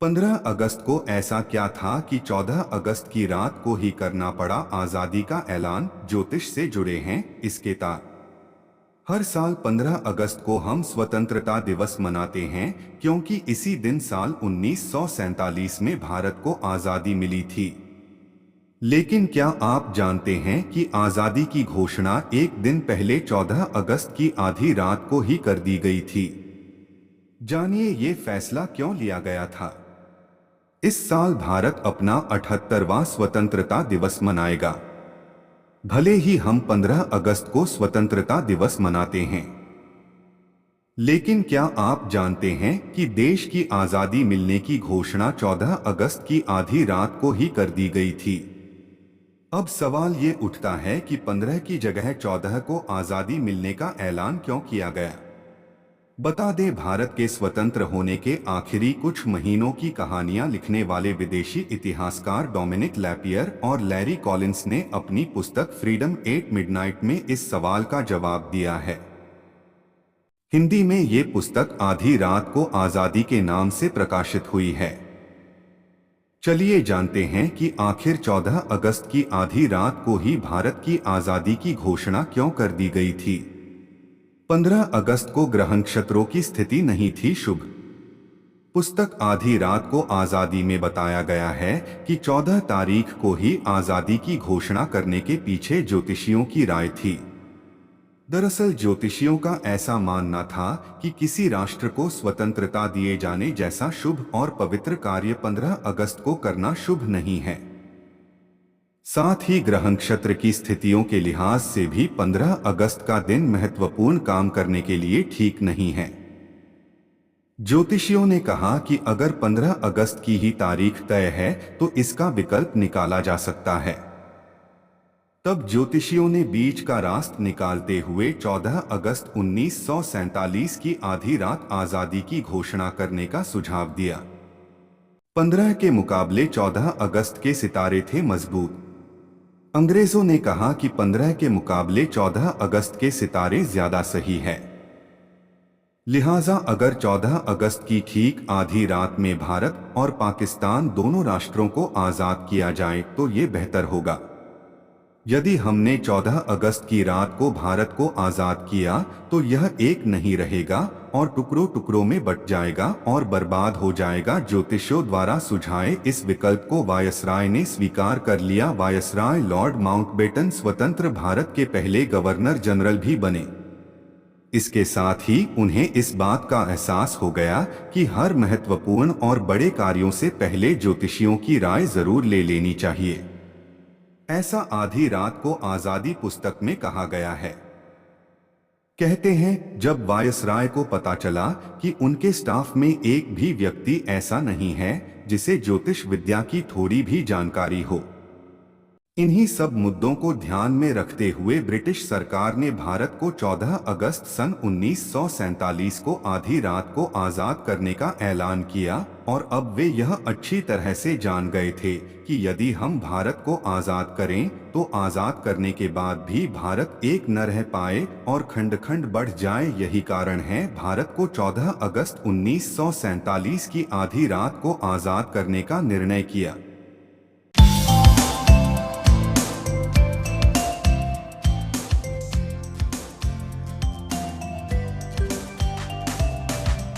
15 अगस्त को ऐसा क्या था कि 14 अगस्त की रात को ही करना पड़ा आजादी का ऐलान? ज्योतिष से जुड़े हैं इसके तार। हर साल 15 अगस्त को हम स्वतंत्रता दिवस मनाते हैं क्योंकि इसी दिन साल 1947 में भारत को आजादी मिली थी। लेकिन क्या आप जानते हैं कि आजादी की घोषणा एक दिन पहले 14 अगस्त की आधी रात को ही कर दी गई थी? जानिए ये फैसला क्यों लिया गया था। इस साल भारत अपना 78वां स्वतंत्रता दिवस मनाएगा। भले ही हम 15 अगस्त को स्वतंत्रता दिवस मनाते हैं, लेकिन क्या आप जानते हैं कि देश की आजादी मिलने की घोषणा 14 अगस्त की आधी रात को ही कर दी गई थी। अब सवाल ये उठता है कि 15 की जगह 14 को आजादी मिलने का ऐलान क्यों किया गया। बता दें, भारत के स्वतंत्र होने के आखिरी कुछ महीनों की कहानियां लिखने वाले विदेशी इतिहासकार डोमिनिक लैपियर और लैरी कॉलिंस ने अपनी पुस्तक फ्रीडम एट मिडनाइट में इस सवाल का जवाब दिया है। हिंदी में ये पुस्तक आधी रात को आजादी के नाम से प्रकाशित हुई है। चलिए जानते हैं कि आखिर 14 अगस्त की आधी रात को ही भारत की आजादी की घोषणा क्यों कर दी गई थी। 15 अगस्त को ग्रह नक्षत्रों की स्थिति नहीं थी शुभ। पुस्तक आधी रात को आजादी में बताया गया है कि 14 तारीख को ही आजादी की घोषणा करने के पीछे ज्योतिषियों की राय थी। दरअसल ज्योतिषियों का ऐसा मानना था कि किसी राष्ट्र को स्वतंत्रता दिए जाने जैसा शुभ और पवित्र कार्य 15 अगस्त को करना शुभ नहीं है। साथ ही ग्रह नक्षत्र की स्थितियों के लिहाज से भी 15 अगस्त का दिन महत्वपूर्ण काम करने के लिए ठीक नहीं है। ज्योतिषियों ने कहा कि अगर 15 अगस्त की ही तारीख तय है तो इसका विकल्प निकाला जा सकता है। तब ज्योतिषियों ने बीच का रास्ता निकालते हुए 14 अगस्त 1947 की आधी रात आजादी की घोषणा करने का सुझाव दिया। 15 के मुकाबले 14 अगस्त के सितारे थे मजबूत। अंग्रेजों ने कहा कि 15 के मुकाबले 14 अगस्त के सितारे ज्यादा सही है। लिहाजा अगर 14 अगस्त की ठीक आधी रात में भारत और पाकिस्तान दोनों राष्ट्रों को आजाद किया जाए तो ये बेहतर होगा। यदि हमने 14 अगस्त की रात को भारत को आजाद किया तो यह एक नहीं रहेगा और टुकड़ों टुकड़ों में बट जाएगा और बर्बाद हो जाएगा। ज्योतिषियों द्वारा सुझाए इस विकल्प को वायसराय ने स्वीकार कर लिया। वायसराय लॉर्ड माउंटबेटन स्वतंत्र भारत के पहले गवर्नर जनरल भी बने। इसके साथ ही उन्हें इस बात का एहसास हो गया कि हर महत्वपूर्ण और बड़े कार्यों से पहले ज्योतिषियों की राय जरूर ले लेनी चाहिए। ऐसा आधी रात को आजादी पुस्तक में कहा गया है। कहते हैं, जब वायसराय को पता चला कि उनके स्टाफ में एक भी व्यक्ति ऐसा नहीं है जिसे ज्योतिष विद्या की थोड़ी भी जानकारी हो, इन्हीं सब मुद्दों को ध्यान में रखते हुए ब्रिटिश सरकार ने भारत को 14 अगस्त सन 1947 को आधी रात को आजाद करने का ऐलान किया। और अब वे यह अच्छी तरह से जान गए थे कि यदि हम भारत को आजाद करें तो आजाद करने के बाद भी भारत एक न रह पाए और खंड खंड बढ़ जाए। यही कारण है भारत को 14 अगस्त 1947 की आधी रात को आजाद करने का निर्णय किया।